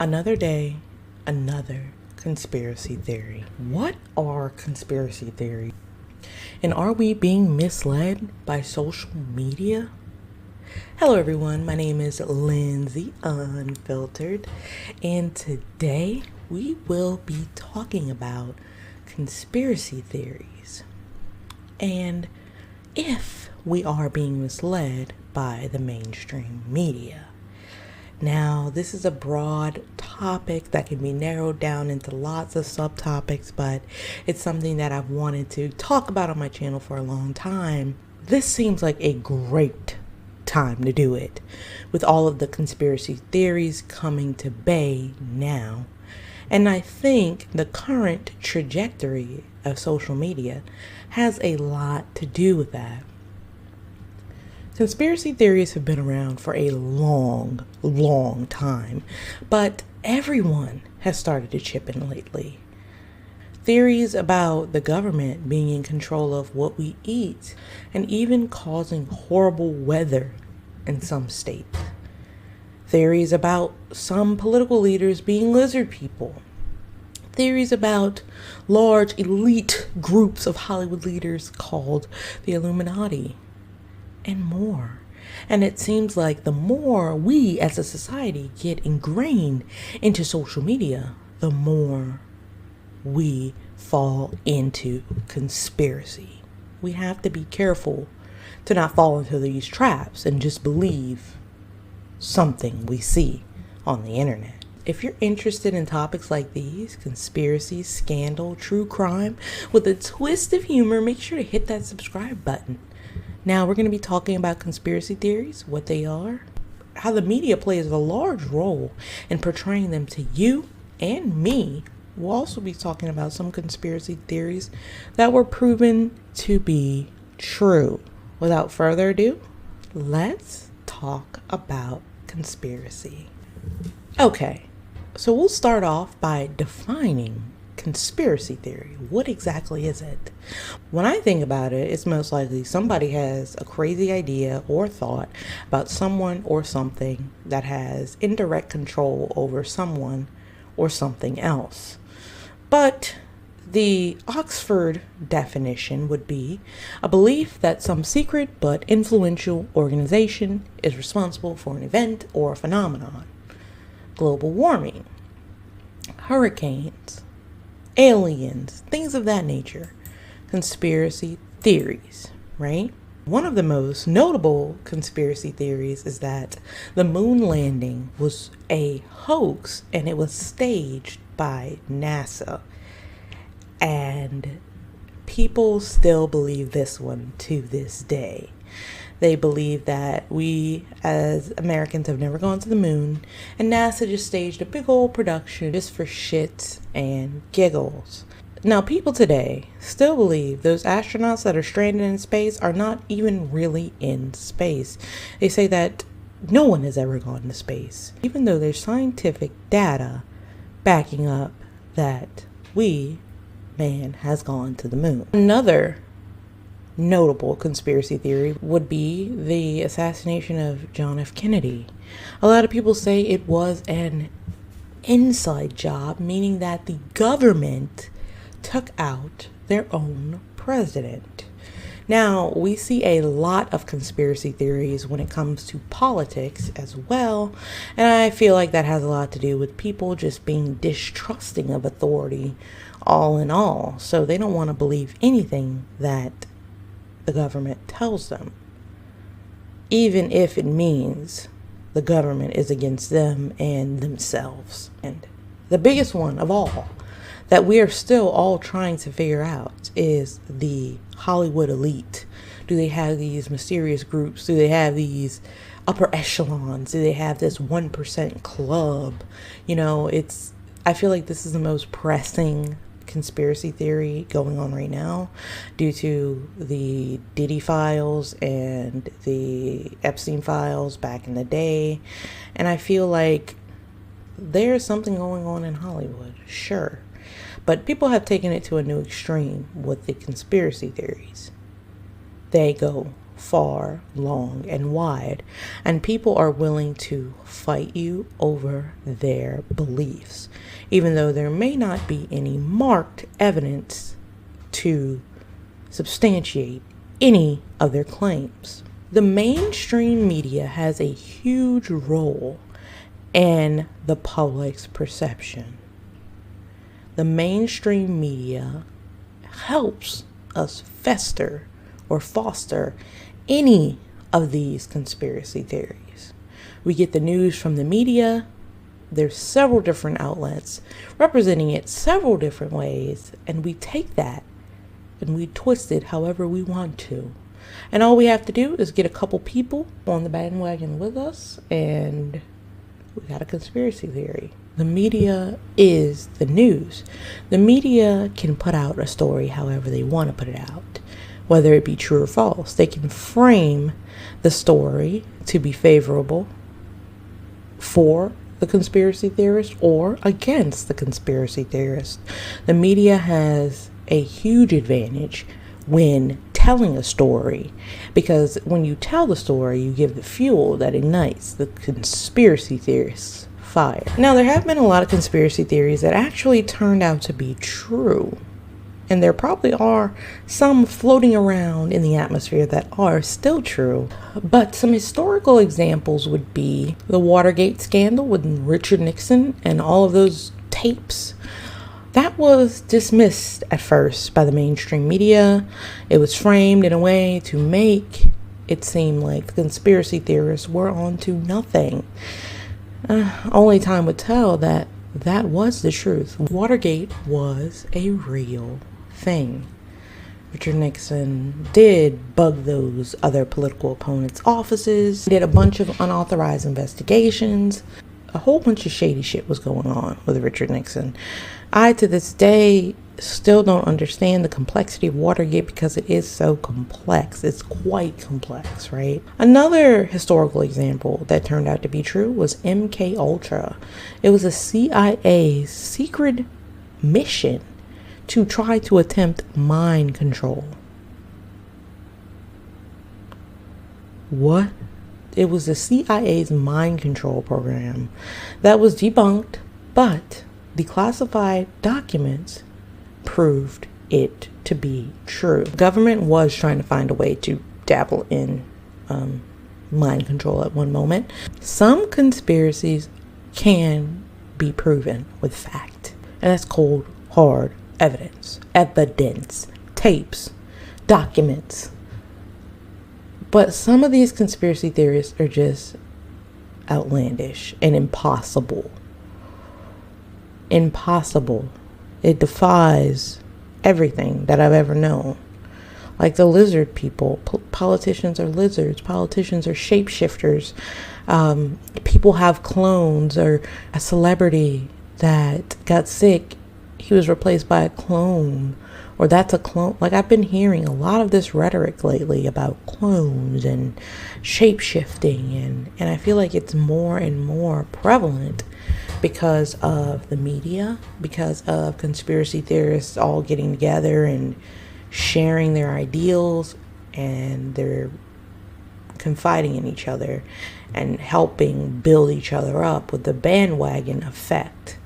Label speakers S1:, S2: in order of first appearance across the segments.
S1: Another day, another conspiracy theory. What are conspiracy theories? And are we being misled by social media? Hello everyone, my name is Lindsay Unfiltered, and today we will be talking about conspiracy theories and if we are being misled by the mainstream media. Now, this is a broad topic that can be narrowed down into lots of subtopics, but it's something that I've wanted to talk about on my channel for a long time. This seems like a great time to do it, with all of the conspiracy theories coming to bay now. And I think the current trajectory of social media has a lot to do with that. Conspiracy theories have been around for a long time, but everyone has started to chip in lately. Theories about the government being in control of what we eat and even causing horrible weather in some states. Theories about some political leaders being lizard people. Theories about large elite groups of Hollywood leaders called the Illuminati. And more. And it seems like the more we as a society get ingrained into social media, the more we fall into conspiracy. We have to be careful to not fall into these traps and just believe something we see on the internet. If you're interested in topics like these, conspiracy, scandal, true crime, with a twist of humor, make sure to hit that subscribe button. Now, we're going to be talking about conspiracy theories, what they are, how the media plays a large role in portraying them to you and me. We'll also be talking about some conspiracy theories that were proven to be true. Without further ado, let's talk about conspiracy. Okay, so we'll start off by defining conspiracy theory. What exactly is it? When I think about it, it's most likely somebody has a crazy idea or thought about someone or something that has indirect control over someone or something else. But the Oxford definition would be a belief that some secret but influential organization is responsible for an event or a phenomenon. Global warming, hurricanes, aliens, things of that nature. Conspiracy theories, right? One of the most notable conspiracy theories is that the moon landing was a hoax and it was staged by NASA. And people still believe this one to this day. They believe that we as Americans have never gone to the moon, and NASA just staged a big old production just for shits and giggles. Now, people today still believe those astronauts that are stranded in space are not even really in space. They say that no one has ever gone to space, even though there's scientific data backing up that man has gone to the moon. Another notable conspiracy theory would be the assassination of John F. Kennedy. A lot of people say it was an inside job, meaning that the government took out their own president. Now, we see a lot of conspiracy theories when it comes to politics as well, and I feel like that has a lot to do with people just being distrusting of authority all in all. So they don't want to believe anything that the government tells them, even if it means the government is against them and themselves. And the biggest one of all that we are still all trying to figure out is the Hollywood elite. Do they have these mysterious groups? Do they have these upper echelons? Do they have this 1% club? I feel like this is the most pressing conspiracy theory going on right now due to the Diddy files and the Epstein files back in the day. And I feel like there's something going on in Hollywood, sure. But people have taken it to a new extreme with the conspiracy theories. They go far, long, and wide, and people are willing to fight you over their beliefs, even though there may not be any marked evidence to substantiate any of their claims. The mainstream media has a huge role in the public's perception. The mainstream media helps us fester or foster any of these conspiracy theories. We get the news from the media. There's several different outlets representing it several different ways, and we take that and we twist it however we want to. And all we have to do is get a couple people on the bandwagon with us, and we got a conspiracy theory. The media is the news. The media can put out a story however they want to put it out, whether it be true or false. They can frame the story to be favorable for the conspiracy theorist or against the conspiracy theorist. The media has a huge advantage when telling a story, because when you tell the story, you give the fuel that ignites the conspiracy theorists' fire. Now, there have been a lot of conspiracy theories that actually turned out to be true, and there probably are some floating around in the atmosphere that are still true. But some historical examples would be the Watergate scandal with Richard Nixon and all of those tapes. That was dismissed at first by the mainstream media. It was framed in a way to make it seem like the conspiracy theorists were onto nothing. Only time would tell that that was the truth. Watergate was a real thing. Richard Nixon did bug those other political opponents' offices, did a bunch of unauthorized investigations. A whole bunch of shady shit was going on with Richard Nixon. I, to this day, still don't understand the complexity of Watergate because it is so complex. It's quite complex, right? Another historical example that turned out to be true was MK Ultra. It was a CIA secret mission to try to attempt mind control. What? It was the CIA's mind control program that was debunked, but the classified documents proved it to be true. The government was trying to find a way to dabble in mind control at one moment. Some conspiracies can be proven with fact, and that's cold, hard evidence, tapes, documents. But some of these conspiracy theories are just outlandish and impossible. It defies everything that I've ever known. Like the lizard people. Politicians are lizards. Politicians are shapeshifters. People have clones, or a celebrity that got sick, he was replaced by a clone. Or that's a clone. Like, I've been hearing a lot of this rhetoric lately about clones and shape-shifting, and I feel like it's more and more prevalent because of the media, because of conspiracy theorists all getting together and sharing their ideals, and they're confiding in each other and helping build each other up with the bandwagon effect.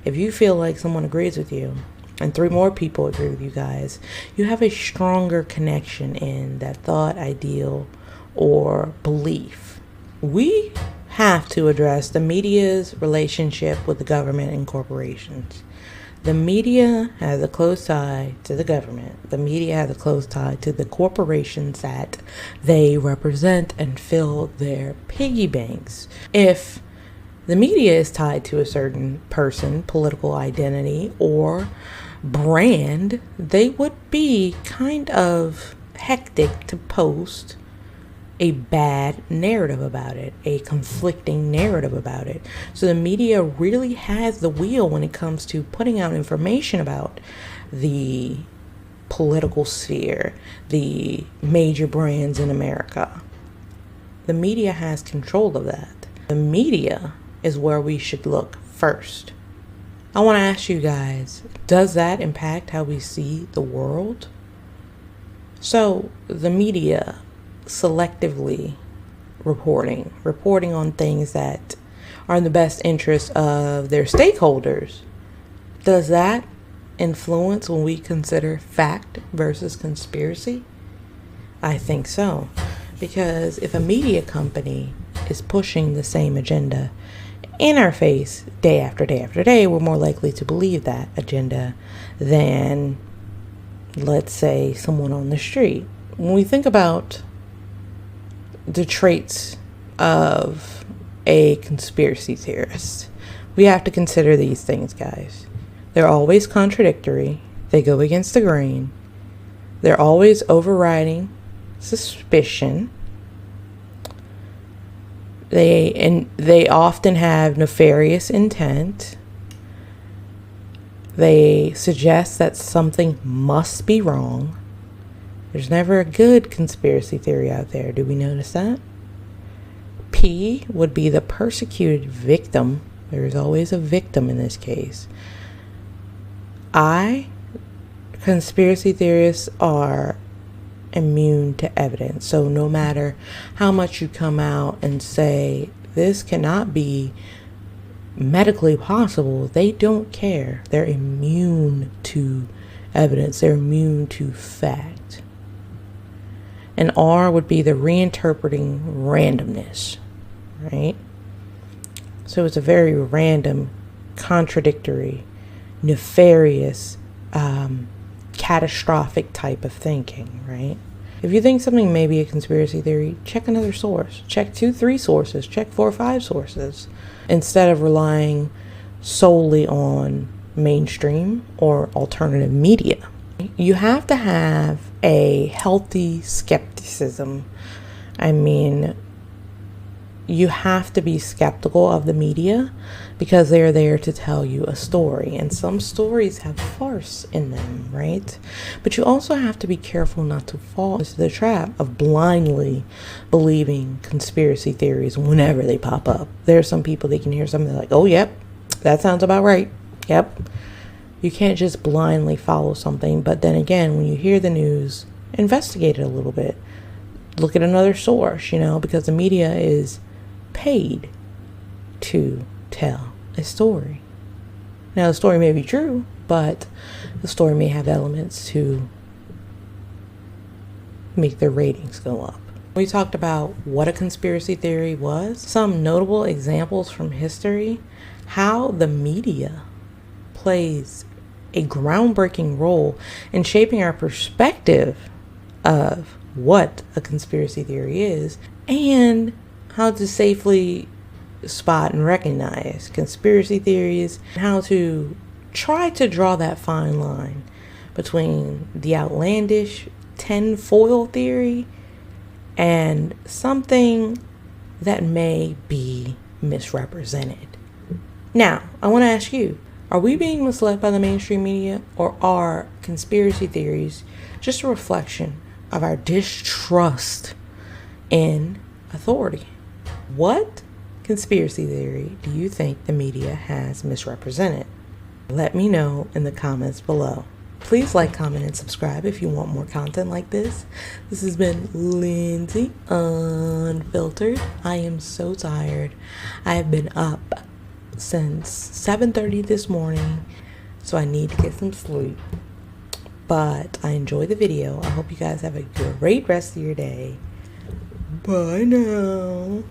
S1: If you feel like someone agrees with you, and 3 more people agree with you guys, you have a stronger connection in that thought, ideal, or belief. We have to address the media's relationship with the government and corporations. The media has a close tie to the government. The media has a close tie to the corporations that they represent and fill their piggy banks. If the media is tied to a certain person, political identity, or brand, they would be kind of hectic to post a bad narrative about it, a conflicting narrative about it. So the media really has the wheel when it comes to putting out information about the political sphere, the major brands in America. The media has control of that. The media is where we should look first. I want to ask you guys, does that impact how we see the world? So the media selectively reporting on things that are in the best interest of their stakeholders, does that influence when we consider fact versus conspiracy? I think so. Because if a media company is pushing the same agenda in our face day after day after day, we're more likely to believe that agenda than, let's say, someone on the street. When we think about the traits of a conspiracy theorist, we have to consider these things, guys. They're always contradictory. They go against the grain. They're always overriding suspicion. They often have nefarious intent. They suggest that something must be wrong. There's never a good conspiracy theory out there. Do we notice that? P would be the persecuted victim. There is always a victim in this case. I, conspiracy theorists are immune to evidence. So no matter how much you come out and say this cannot be medically possible, they don't care. They're immune to evidence. They're immune to fact. And R would be the reinterpreting randomness, right? So it's a very random, contradictory, nefarious, catastrophic type of thinking, right? If you think something may be a conspiracy theory, check another source. Check 2-3 sources. Check 4 or 5 sources. Instead of relying solely on mainstream or alternative media. You have to have a healthy skepticism. I mean, you have to be skeptical of the media because they're there to tell you a story. And some stories have farce in them, right? But you also have to be careful not to fall into the trap of blindly believing conspiracy theories whenever they pop up. There are some people, they can hear something like, oh, yep, that sounds about right. Yep. You can't just blindly follow something. But then again, when you hear the news, investigate it a little bit. Look at another source, because the media is paid to tell a story. Now, the story may be true, but the story may have elements to make their ratings go up. We talked about what a conspiracy theory was, some notable examples from history, how the media plays a groundbreaking role in shaping our perspective of what a conspiracy theory is, and how to safely spot and recognize conspiracy theories, and how to try to draw that fine line between the outlandish tinfoil theory and something that may be misrepresented. Now, I want to ask you, are we being misled by the mainstream media, or are conspiracy theories just a reflection of our distrust in authority? What conspiracy theory do you think the media has misrepresented? Let me know in the comments below. Please like, comment, and subscribe if you want more content like this. This has been Lindsay Unfiltered. I am so tired. I have been up since 7:30 this morning, so I need to get some sleep. But I enjoyed the video. I hope you guys have a great rest of your day. Bye now.